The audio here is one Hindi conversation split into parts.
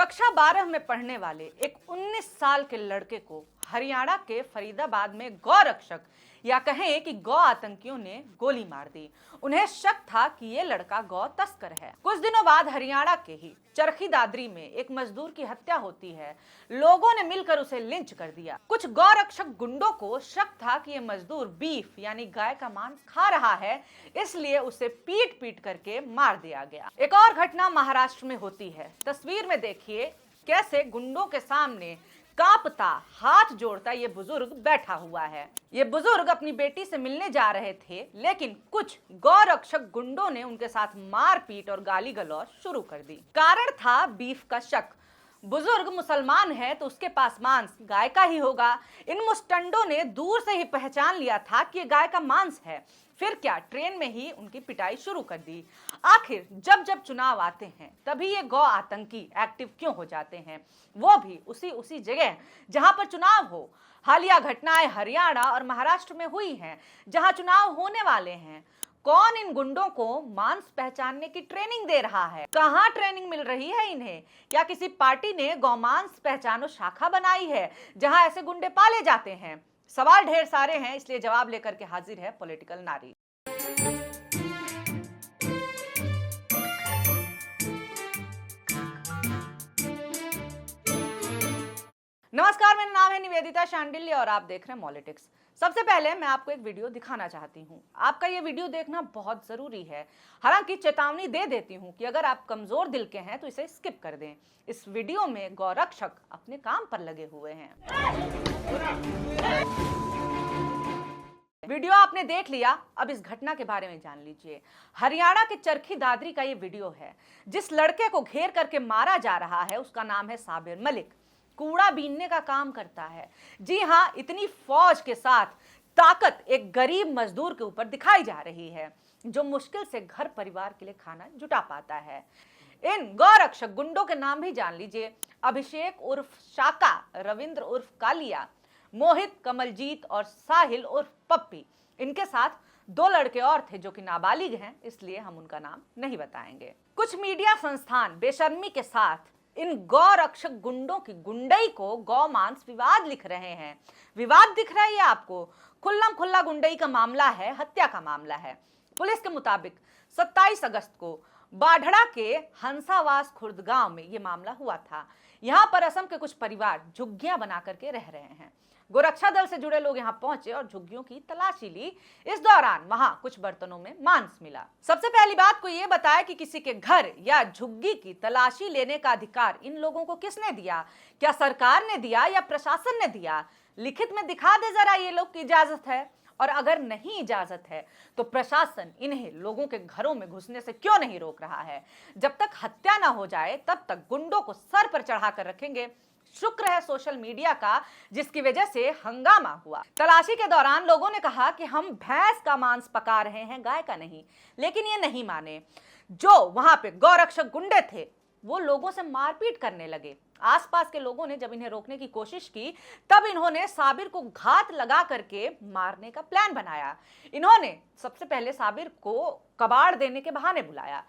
कक्षा 12 में पढ़ने वाले एक 19 साल के लड़के को हरियाणा के फरीदाबाद में गौ रक्षक या कहें कि गौ आतंकियों ने गोली मार दी। उन्हें शक था कि ये लड़का गौ तस्कर है। कुछ दिनों बाद हरियाणा के ही चरखी दादरी में एक मजदूर की हत्या होती है। लोगों ने मिलकर उसे लिंच कर दिया। कुछ गौ रक्षक गुंडों को शक था कि ये मजदूर बीफ यानी गाय का मांस खा रहा है, इसलिए उसे पीट पीट करके मार दिया गया। एक और घटना महाराष्ट्र में होती है। तस्वीर में देखिए कैसे गुंडों के सामने कांपता हाथ जोड़ता ये बुजुर्ग बैठा हुआ है। ये बुजुर्ग अपनी बेटी से मिलने जा रहे थे, लेकिन कुछ गौ रक्षक गुंडों ने उनके साथ मारपीट और गाली गलौज शुरू कर दी। कारण था बीफ का शक। बुजुर्ग मुसलमान है तो उसके पास मांस गाय का ही होगा। इन मुस्टंडों ने दूर से ही पहचान लिया था कि ये गाय का मांस है। फिर क्या, ट्रेन में ही उनकी पिटाई शुरू कर दी। आखिर जब जब चुनाव आते हैं तभी ये गौ आतंकी एक्टिव क्यों हो जाते हैं, वो भी उसी जगह जहां पर चुनाव हो। हालिया घटनाएं हरियाणा और महाराष्ट्र में हुई हैं जहां चुनाव होने वाले हैं। कौन इन गुंडों को मांस पहचानने की ट्रेनिंग दे रहा है? कहां ट्रेनिंग मिल रही है इन्हें? क्या किसी पार्टी ने गौमांस पहचानो शाखा बनाई है जहां ऐसे गुंडे पाले जाते हैं? सवाल ढेर सारे हैं, इसलिए जवाब लेकर के हाजिर है पॉलिटिकल नारी। नमस्कार, मेरा नाम है निवेदिता शांडिल्य और आप देख रहे हैं पॉलिटिक्स। सबसे पहले मैं आपको एक वीडियो दिखाना चाहती हूँ। आपका ये वीडियो देखना बहुत जरूरी है। हालांकि चेतावनी दे देती हूँ कि अगर आप कमजोर दिल के हैं तो इसे स्किप कर दें। इस वीडियो में गौरक्षक अपने काम पर लगे हुए हैं। वीडियो आपने देख लिया, अब इस घटना के बारे में जान लीजिए। हरियाणा के चरखी दादरी का ये वीडियो है। जिस लड़के को घेर करके मारा जा रहा है उसका नाम है साबिर मलिक। कूड़ा बीनने का काम करता है। जी हाँ, इतनी फौज के साथ ताकत एक गरीब मजदूर के ऊपर दिखाई जा रही है जो मुश्किल से घर परिवार के लिए खाना जुटा पाता है। इन गौरक्षक गुंडों के नाम भी जान लीजिए। अभिषेक उर्फ शाका, रविंद्र उर्फ कालिया, मोहित, कमलजीत और साहिल उर्फ पप्पी। इनके साथ दो लड़के और थे जो कि नाबालिग हैं, इसलिए हम उनका नाम नहीं बताएंगे। कुछ मीडिया संस्थान बेशर्मी के साथ इन गौ रक्षक गुंडों की गुंडई को गौ मांस विवाद लिख रहे हैं। विवाद दिख रहा है ये आपको? खुल्लम खुल्ला गुंडई का मामला है, हत्या का मामला है। पुलिस के मुताबिक 27 अगस्त को बाढ़ड़ा के हंसावास खुर्द गांव में ये मामला हुआ था। यहाँ पर असम के कुछ परिवार झुग्गियां बना करके रह रहे हैं। गोरक्षा दल से जुड़े लोग यहाँ पहुंचे और झुग्गियों की तलाशी ली। इस दौरान वहां कुछ बर्तनों में मांस मिला। सबसे पहली बात को ये बताया कि किसी के घर या झुग्गी की तलाशी लेने का अधिकार इन लोगों को किसने दिया? क्या सरकार ने दिया या प्रशासन ने दिया? लिखित में दिखा दे जरा ये लोग की इजाजत है। और अगर नहीं इजाजत है तो प्रशासन इन्हें लोगों के घरों में घुसने से क्यों नहीं रोक रहा है? जब तक हत्या ना हो जाए तब तक गुंडों को सर पर चढ़ा कर रखेंगे। शुक्र है सोशल मीडिया का, जिसकी वजह से हंगामा हुआ। तलाशी के दौरान लोगों ने कहा कि हम भैंस का मांस पका रहे हैं, गाय का नहीं। लेकिन ये नहीं माने। जो वहां पे गौरक्षक गुंडे थे वो लोगों से मारपीट करने लगे। आसपास के लोगों ने जब इन्हें रोकने की कोशिश की तब इन्होंने साबिर को घात लगा करके मारने का प्लान बनाया। इन्होंने सबसे पहले साबिर को कबाड़ देने के बहाने बुलाया।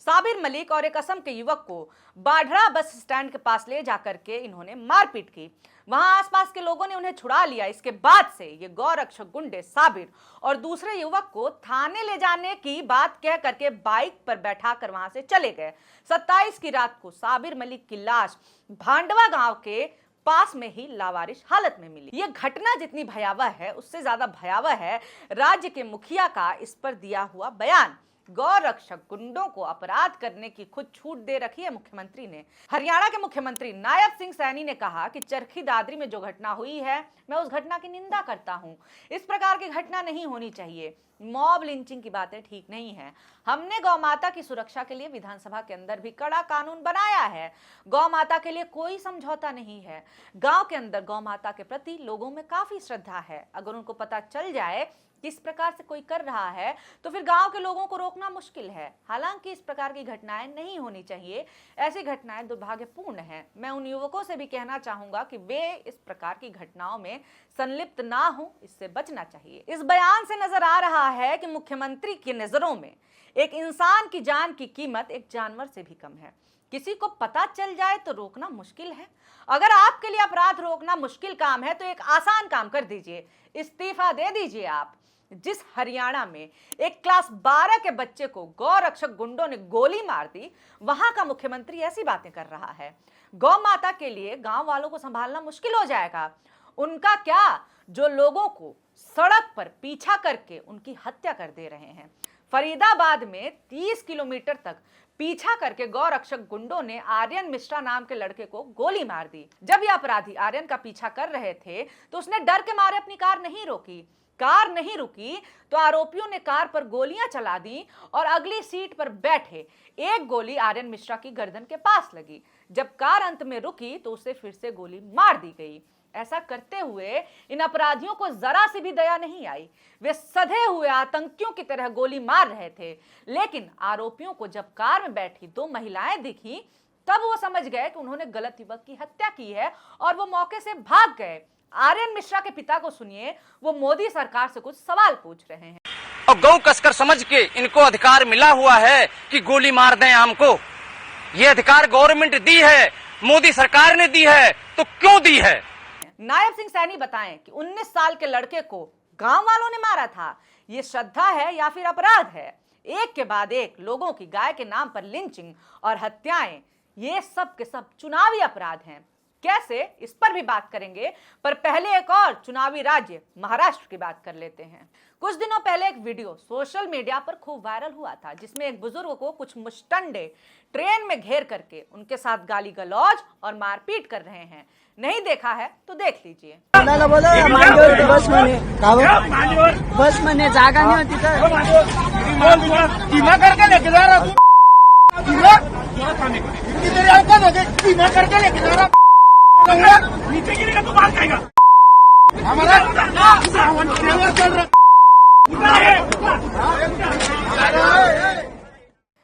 साबिर मलिक और एक असम के युवक को बाढ़ड़ा बस स्टैंड के पास ले जाकर के इन्होंने मारपीट की। वहां आसपास के लोगों ने उन्हें छुड़ा लिया। इसके बाद से ये गौरक्षक गुंडे साबिर और दूसरे युवक को थाने ले जाने की बात कह करके बाइक पर बैठा कर वहां से चले गए। 27 की रात को साबिर मलिक की लाश भांडवा गांव के पास में ही लावारिश हालत में मिली। यह घटना जितनी भयावह है उससे ज्यादा भयावह है राज्य के मुखिया का इस पर दिया हुआ बयान। गौरक्षक गुंडों को अपराध करने की खुद छूट दे रखी है मुख्यमंत्री ने। हरियाणा के मुख्यमंत्री नायब सिंह सैनी ने कहा कि चरखी दादरी में जो घटना हुई है मैं उस घटना की निंदा करता हूं। इस प्रकार की घटना नहीं होनी चाहिए। मॉब लिंचिंग की बातें ठीक नहीं है। हमने गौ माता की सुरक्षा के लिए विधानसभा के अंदर भी कड़ा कानून बनाया है। गौ माता के लिए कोई समझौता नहीं है। गांव के अंदर गौ माता के प्रति लोगों में काफी श्रद्धा है। अगर उनको पता चल जाए किस प्रकार से कोई कर रहा है तो फिर गांव के लोगों को रोकना मुश्किल है। हालांकि इस प्रकार की घटनाएं नहीं होनी चाहिए। ऐसी घटनाएं दुर्भाग्यपूर्ण हैं। मैं उन युवकों से भी कहना चाहूंगा कि वे इस प्रकार की घटनाओं में संलिप्त ना हो, इससे बचना चाहिए। इस बयान से नजर आ रहा है कि मुख्यमंत्री की नजरों में एक इंसान की जान की कीमत एक जानवर से भी कम है। किसी को पता चल जाए तो रोकना मुश्किल है। अगर आपके लिए अपराध रोकना मुश्किल काम है तो एक आसान काम कर दीजिए, इस्तीफा दे दीजिए आप। जिस हरियाणा में एक क्लास 12 के बच्चे को गौ रक्षक गुंडों ने गोली मार दी, वहां का मुख्यमंत्री ऐसी बातें कर रहा है। गौ माता के लिए गांव वालों को संभालना मुश्किल हो जाएगा। उनका क्या, जो लोगों को सड़क पर पीछा करके उनकी हत्या कर दे रहे हैं। फरीदाबाद में 30 किलोमीटर तक पीछा करके गौ रक्षक गुंडों ने आर्यन मिश्रा नाम के लड़के को गोली मार दी। जब यह अपराधी आर्यन का पीछा कर रहे थे तो उसने डर के मारे अपनी कार नहीं रोकी। कार नहीं रुकी तो आरोपियों ने कार पर गोलियां चला दी और अगली सीट पर बैठे एक गोली आर्यन मिश्रा की गर्दन के पास लगी। जब कार अंत में रुकी तो उसे फिर से गोली मार दी गई। ऐसा करते हुए इन अपराधियों को जरा सी भी दया नहीं आई। वे सधे हुए आतंकियों की तरह गोली मार रहे थे। लेकिन आरोपियों को जब कार में बैठी 2 महिलाएं दिखी तब वो समझ गए कि उन्होंने गलत युवक की हत्या की है और वो मौके से भाग गए। आर्यन मिश्रा के पिता को सुनिए, वो मोदी सरकार से कुछ सवाल पूछ रहे हैं। और गौ कसकर समझ के इनको अधिकार मिला हुआ है कि गोली मार दें हमको। ये अधिकार गवर्नमेंट दी है, मोदी सरकार ने दी है, तो क्यों दी है? नायब सिंह सैनी बताएं कि 19 साल के लड़के को गांव वालों ने मारा था। ये श्रद्धा है या फिर अपराध है? एक के बाद एक लोगों की गाय के नाम पर लिंचिंग और हत्याएं, ये सब के सब चुनावी अपराध हैं। कैसे, इस पर भी बात करेंगे, पर पहले एक और चुनावी राज्य महाराष्ट्र की बात कर लेते हैं। कुछ दिनों पहले एक वीडियो सोशल मीडिया पर खूब वायरल हुआ था जिसमें एक बुजुर्ग को कुछ मुश्तंडे ट्रेन में घेर करके उनके साथ गाली गलौज और मारपीट कर रहे हैं। नहीं देखा है तो देख लीजिए। बस मैंने जागा नहीं होती नीचे गिरेगा तो मार जाएगा। हमारा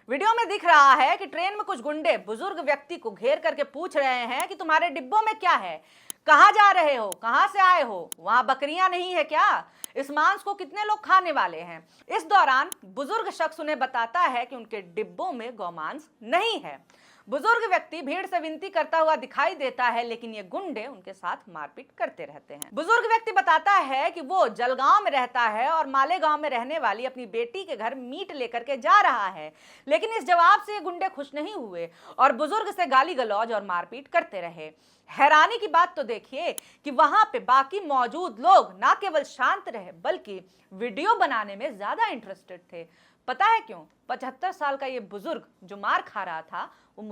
वीडियो में दिख रहा है कि ट्रेन में कुछ गुंडे बुजुर्ग व्यक्ति को घेर करके पूछ रहे हैं कि तुम्हारे डिब्बों में क्या है, कहां जा रहे हो, कहां से आए हो, वहां बकरियां नहीं है क्या, इस मांस को कितने लोग खाने वाले हैं। इस दौरान बुजुर्ग शख्स उन्हें बताता है कि उनके डिब्बों में गौमांस नहीं है। बुजुर्ग व्यक्ति भीड़ से विनती करता हुआ दिखाई देता है, लेकिन ये गुंडे उनके साथ मारपीट करते रहते हैं। बुजुर्ग व्यक्ति बताता है कि वो जलगांव में रहता है और मालेगांव में रहने वाली अपनी बेटी के घर मीट लेकर के जा रहा है। लेकिन इस जवाब से ये गुंडे खुश नहीं हुए और बुजुर्ग से गाली गलौज और मारपीट करते रहे। हैरानी की बात तो देखिए कि वहां पे बाकी मौजूद लोग ना केवल शांत रहे बल्कि वीडियो बनाने में ज्यादा इंटरेस्टेड थे। पता है क्यों? 75 साल का ये बुजुर्ग जो मार खा रहा था वो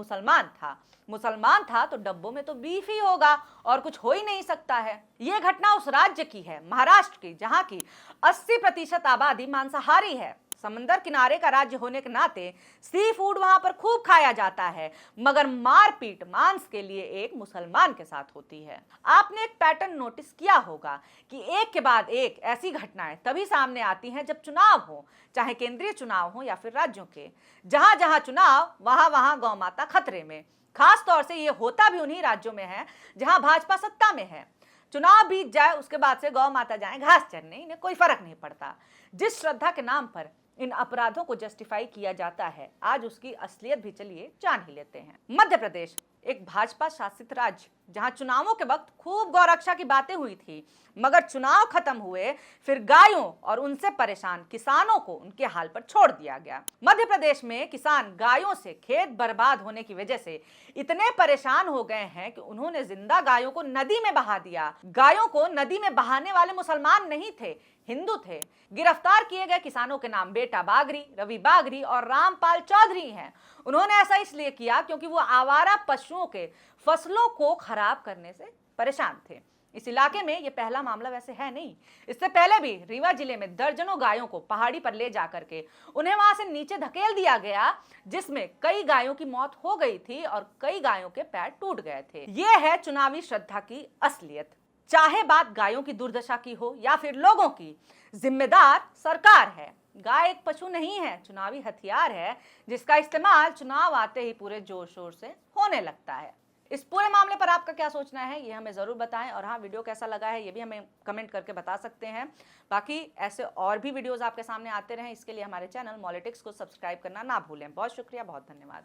मुसलमान था तो डब्बों में तो बीफ ही होगा और कुछ हो ही नहीं सकता है। ये घटना उस राज्य की है, महाराष्ट्र की, जहां की 80% आबादी मांसाहारी है। समंदर किनारे का राज्य होने के नाते सी फूड वहां पर खूब खाया जाता है, मगर मारपीट मांस के लिए एक मुसलमान के साथ होती है। आपने एक पैटर्न नोटिस किया होगा कि एक के बाद एक ऐसी घटनाएं तभी सामने आती हैं जब चुनाव हो, चाहे केंद्रीय चुनाव हो या फिर राज्यों के। जहां जहां चुनाव वहां वहां गौ माता खतरे में। खास तौर से ये होता भी उन्हीं राज्यों में है जहां भाजपा सत्ता में है। चुनाव बीत जाए उसके बाद से गौ माता जाए घास चरने, इन्हें कोई फर्क नहीं पड़ता। जिस श्रद्धा के नाम पर इन अपराधों को जस्टिफाई किया जाता है, आज उसकी असलियत भी चलिए जान ही लेते हैं। मध्य प्रदेश एक भाजपा शासित राज्य जहां चुनावों के वक्त खूब गौरक्षा की बातें हुई थी, मगर चुनाव खत्म हुए फिर गायों और उनसे परेशान किसानों को उनके हाल पर छोड़ दिया गया। मध्य प्रदेश में किसान गायों से खेत बर्बाद होने की वजह से इतने परेशान हो गए हैं कि उन्होंने जिंदा गायों को नदी में बहा दिया। गायों को नदी में बहाने वाले मुसलमान नहीं थे, हिंदू थे। गिरफ्तार किए गए किसानों के नाम बेटा बागरी, रवि बागरी और रामपाल चौधरी हैं। उन्होंने ऐसा इसलिए किया क्योंकि वो आवारा पशुओं के फसलों को खराब करने से परेशान थे। इस इलाके में ये पहला मामला वैसे है नहीं। इससे पहले भी रीवा जिले में दर्जनों गायों को पहाड़ी पर ले जाकर के उन्हें वहां से नीचे धकेल दिया गया, जिसमें कई गायों की मौत हो गई थी और कई गायों के पैर टूट गए थे। ये है चुनावी श्रद्धा की असलियत। चाहे बात गायों की दुर्दशा की हो या फिर लोगों की, जिम्मेदार सरकार है। गाय एक पशु नहीं है, चुनावी हथियार है जिसका इस्तेमाल चुनाव आते ही पूरे जोर शोर से होने लगता है। इस पूरे मामले पर आपका क्या सोचना है ये हमें जरूर बताएं, और हाँ, वीडियो कैसा लगा है ये भी हमें कमेंट करके बता सकते हैं। बाकी ऐसे और भी वीडियोस आपके सामने आते रहें, इसके लिए हमारे चैनल मॉलिटिक्स को सब्सक्राइब करना ना भूलें। बहुत शुक्रिया, बहुत धन्यवाद।